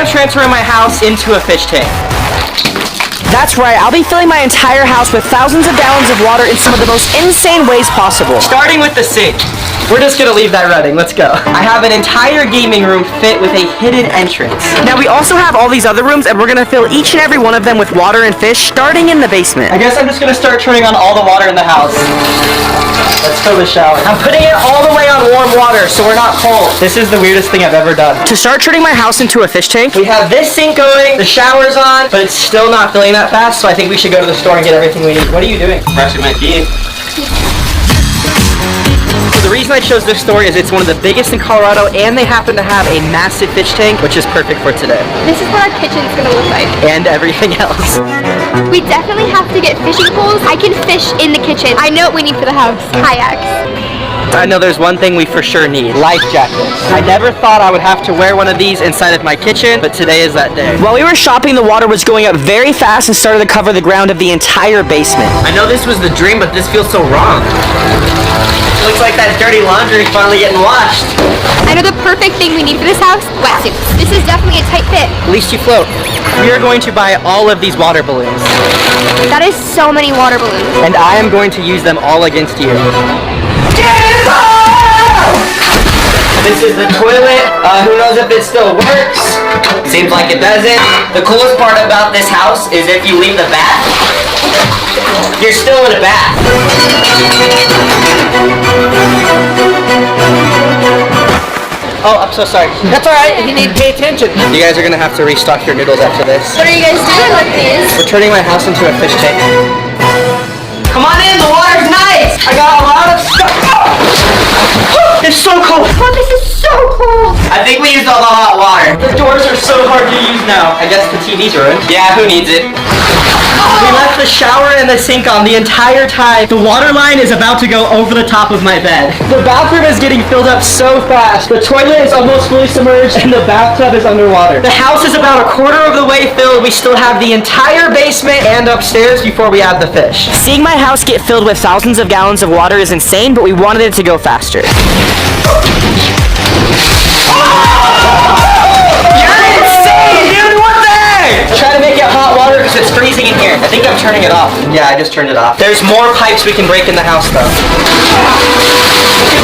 I'm transferring my house into a fish tank. That's right, I'll be filling my entire house with thousands of gallons of water in some of the most insane ways possible. Starting with the sink. We're just gonna leave that running, let's go. I have an entire gaming room fit with a hidden entrance. Now we also have all these other rooms and we're gonna fill each and every one of them with water and fish, starting in the basement. I guess I'm just gonna start turning on all the water in the house. Let's fill the shower. I'm putting it all the way on warm water so we're not cold. This is the weirdest thing I've ever done. To start turning my house into a fish tank, we have this sink going, the shower's on, but it's still not filling that fast, so I think we should go to the store and get everything we need. What are you doing? Brushing my teeth. So the reason I chose this store is it's one of the biggest in Colorado, and they happen to have a massive fish tank, which is perfect for today. This is what our kitchen's gonna look like. And everything else. We definitely have to get fishing poles. I can fish in the kitchen. I know what we need for the house. Kayaks. I know there's one thing we for sure need. Life jackets. I never thought I would have to wear one of these inside of my kitchen, but today is that day. While we were shopping, the water was going up very fast and started to cover the ground of the entire basement. I know this was the dream, but this feels so wrong. Looks like that dirty laundry finally getting washed. I know the perfect thing we need for this house, wetsuits. This is definitely a tight fit. At least you float. We are going to buy all of these water balloons. That is so many water balloons. And I am going to use them all against you. This is the toilet. Who knows if it still works? Seems like it doesn't. The coolest part about this house is if you leave the bath, you're still in a bath. Oh, I'm so sorry. That's alright, you need to pay attention. You guys are gonna have to restock your noodles after this. What are you guys doing with these? We're turning my house into a fish tank. Come on in, the water's nice! I got a lot of stuff. It's so cold. Oh, this is so cool. I think we used all the hot water. The doors are so hard to use now. I guess the TV's ruined. Yeah, who needs it? We left the shower and the sink on the entire time. The water line is about to go over the top of my bed. The bathroom is getting filled up so fast. The toilet is almost fully submerged and the bathtub is underwater. The house is about a quarter of the way filled. We still have the entire basement and upstairs before we add the fish. Seeing my house get filled with thousands of gallons of water is insane, but we wanted it to go faster. You're insane, dude! What the heck? Try to make it hot water because it's freezing in here. I think I'm turning it off. Yeah, I just turned it off. There's more pipes we can break in the house, though.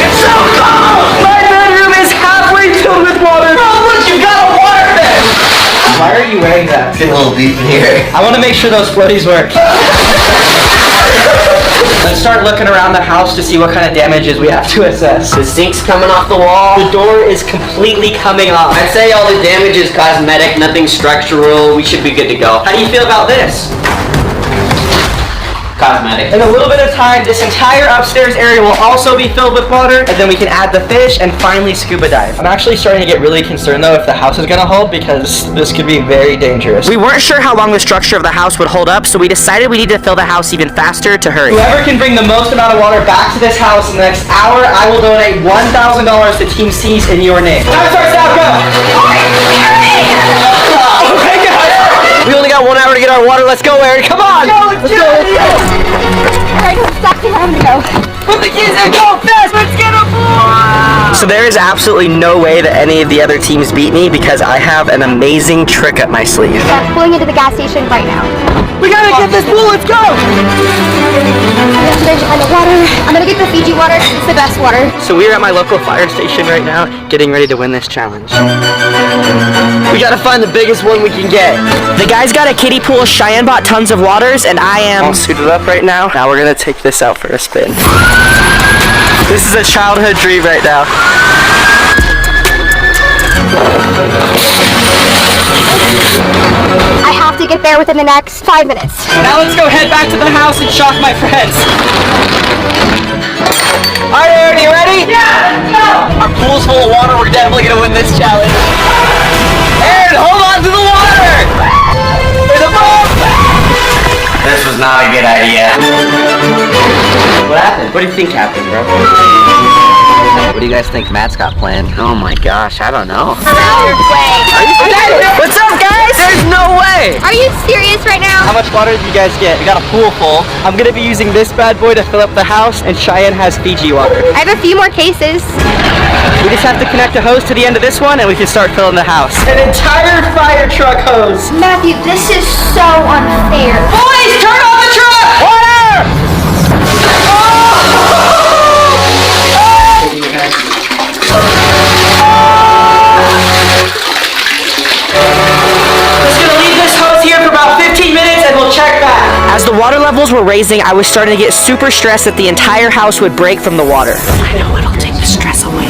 It's so cold! My bedroom is halfway filled with water. Bro, look, you got a water bed! Why are you wearing that? It's a little deep in here. I want to make sure those floaties work. Let's start looking around the house to see what kind of damages we have to assess. The sink's coming off the wall. The door is completely coming off. I'd say all the damage is cosmetic, nothing structural. We should be good to go. How do you feel about this? Cosmetic. In a little bit of time, this entire upstairs area will also be filled with water, and then we can add the fish and finally scuba dive. I'm actually starting to get really concerned though if the house is gonna hold because this could be very dangerous. We weren't sure how long the structure of the house would hold up, so we decided we need to fill the house even faster to hurry. Whoever can bring the most amount of water back to this house in the next hour, I will donate $1,000 to Team C's in your name. Time starts now, go! Okay, guys! We only got 1 hour to get our water. Let's go, Aaron. Come on! Let's go! Alright, stop here. I'm gonna go. Put the keys in, go fast! Let's get them! So there is absolutely no way that any of the other teams beat me because I have an amazing trick up my sleeve. Yeah, pulling into the gas station right now. We gotta get this pool, let's go! There's the water. I'm gonna get the Fiji water. It's the best water. So we're at my local fire station right now, getting ready to win this challenge. We gotta find the biggest one we can get. The guys got a kiddie pool, Cheyenne bought tons of waters, and I am all suited up right now. Now we're gonna take this out for a spin. This is a childhood dream right now. I have to get there within the next 5 minutes. Now let's go head back to the house and shock my friends. Alright, Aaron, you ready? Yeah, let's go! Our pool's full of water, we're definitely gonna win this challenge. Aaron, hold on to the water! There's a bump! This was not a good idea. What happened? What do you think happened, bro? What do you guys think Matt's got planned? Oh my gosh, I don't know. No way. What's up, guys? There's no way! Are you serious right now? How much water did you guys get? We got a pool full. I'm gonna be using this bad boy to fill up the house, and Cheyenne has Fiji water. I have a few more cases. We just have to connect a hose to the end of this one, and we can start filling the house. An entire fire truck hose. Matthew, this is so unfair. Boys, turn on the truck! Water! Just gonna leave this hose here for about 15 minutes and we'll check back. As the water levels were raising, I was starting to get super stressed that the entire house would break from the water. I know it'll take the stress away.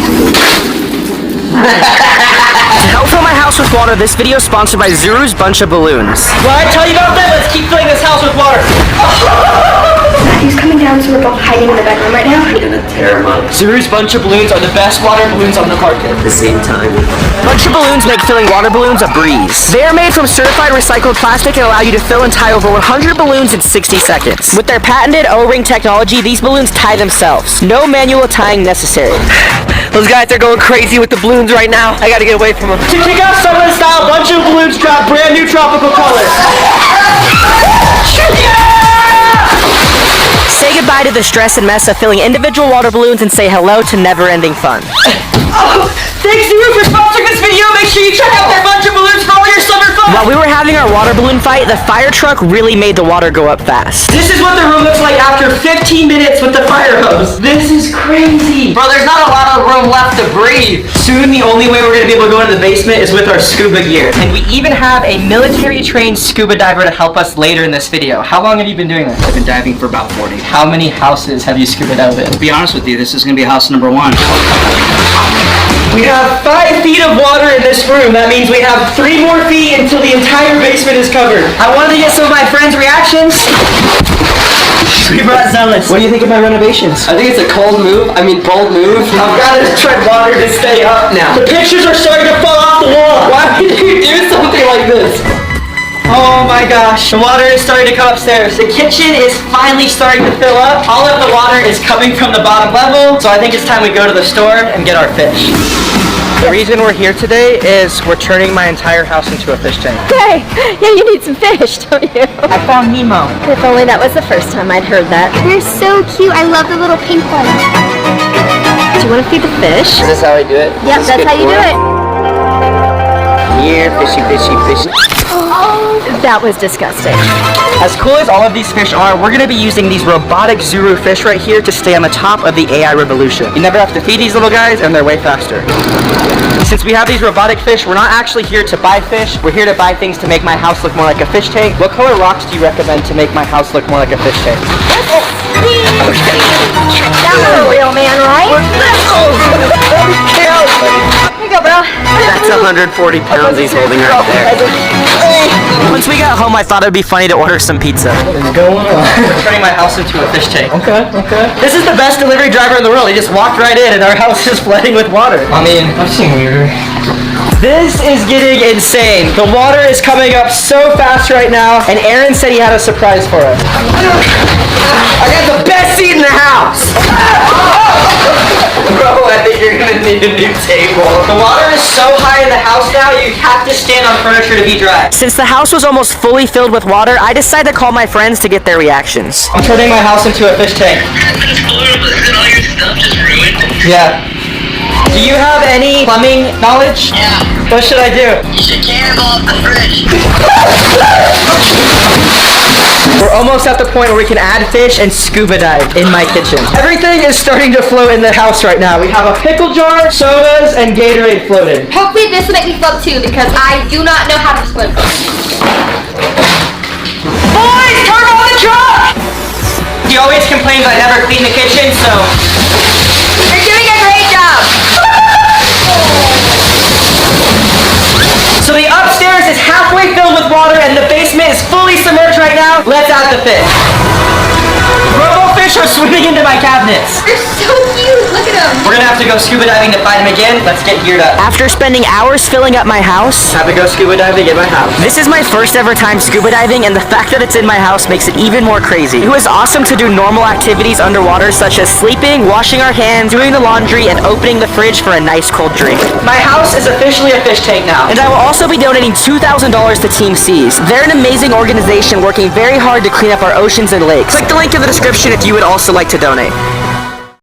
To help fill my house with water, this video is sponsored by Zuru's bunch of balloons. Well, I tell you about that, let's keep filling this house with water. Matthew's coming down, so we're both hiding in the bedroom right now. We're gonna tear them up Zuru's bunch of balloons are the best water balloons on the market. at the same time. Bunch of balloons make filling water balloons a breeze. They are made from certified recycled plastic and allow you to fill and tie over 100 balloons in 60 seconds. With their patented O-ring technology, these balloons tie themselves. No manual tying necessary. Those guys are going crazy with the balloons right now. I gotta get away from them. To kick off summer style, bunch of balloons drop brand new tropical colors. Say goodbye to the stress and mess of filling individual water balloons and say hello to never-ending fun. Oh, thanks Zuru for sponsoring this video. Make sure you check out their bunch of balloons for all your summer fun. While we were having our water balloon fight, the fire truck really made the water go up fast. This is what the room looks like after 15 minutes with the fire hose. This is crazy. Bro, there's not a lot of room left to breathe. Soon the only way we're gonna be able to go into the basement is with our scuba gear. And we even have a military-trained scuba diver to help us later in this video. How long have you been doing this? I've been diving for about 40. How many houses have you scuba dived in? To be honest with you, this is gonna be house number 1. We have 5 feet of water in this room. That means we have 3 more feet until the entire basement is covered. I wanted to get some of my friends' reactions. We brought Zealous. What do you think of my renovations? I think it's a bold move. I've got to tread water to stay up now. The pictures are starting to fall off the wall. Why would you do something like this? Oh my gosh, the water is starting to come upstairs. The kitchen is finally starting to fill up. All of the water is coming from the bottom level, so I think it's time we go to the store and get our fish. The reason we're here today is we're turning my entire house into a fish tank. Hey, yeah, you need some fish, don't you? I found Nemo. If only that was the first time I'd heard that. They're so cute. I love the little pink ones. Do you want to feed the fish? Is this how I do it? Yep, that's how you do it. Here, fishy, fishy, fishy. Oh, that was disgusting. As cool as all of these fish are, we're gonna be using these robotic Zuru fish right here to stay on the top of the AI revolution. You never have to feed these little guys, and they're way faster. Since we have these robotic fish, we're not actually here to buy fish. We're here to buy things to make my house look more like a fish tank. What color rocks do you recommend to make my house look more like a fish tank? That was a real man, right? Here you go, bro. That's 140 pounds he's holding right there. Once we got home, I thought it'd be funny to order some pizza. What's going on? We're turning my house into a fish tank. Okay. This is the best delivery driver in the world. He just walked right in and our house is flooding with water. I mean, I've seen weirder. This is getting insane. The water is coming up so fast right now, and Aaron said he had a surprise for us. I got the best seat in the house! Bro, I think you're gonna need a new table. The water is so high in the house now, you have to stand on furniture to be dry. Since the house was almost fully filled with water, I decided to call my friends to get their reactions. I'm turning my house into a fish tank. That's horrible. Isn't all your stuff just ruined? Yeah. Do you have any plumbing knowledge? Yeah. What should I do? You should cannonball off the fridge. We're almost at the point where we can add fish and scuba dive in my kitchen. Everything is starting to float in the house right now. We have a pickle jar, sodas, and Gatorade floating. Hopefully this will make me float too, because I do not know how to swim. Boys, turn on the truck! He always complains I never clean the kitchen, so... You're doing a great job. So the upstairs is halfway filled with water and the basement is fully submerged right now. Let's add the fish. Robo fish are swimming into my cabinets. They're so cute. Look at them. We're gonna have to go scuba diving to find him again. Let's get geared up. After spending hours filling up my house, Have to go scuba diving in my house. this is my first ever time scuba diving, and the fact that it's in my house makes it even more crazy. It was awesome to do normal activities underwater, such as sleeping, washing our hands, doing the laundry, and opening the fridge for a nice cold drink. My house is officially a fish tank now. And I will also be donating $2,000 to Team Seas. They're an amazing organization working very hard to clean up our oceans and lakes. Click the link in the description if you would also like to donate.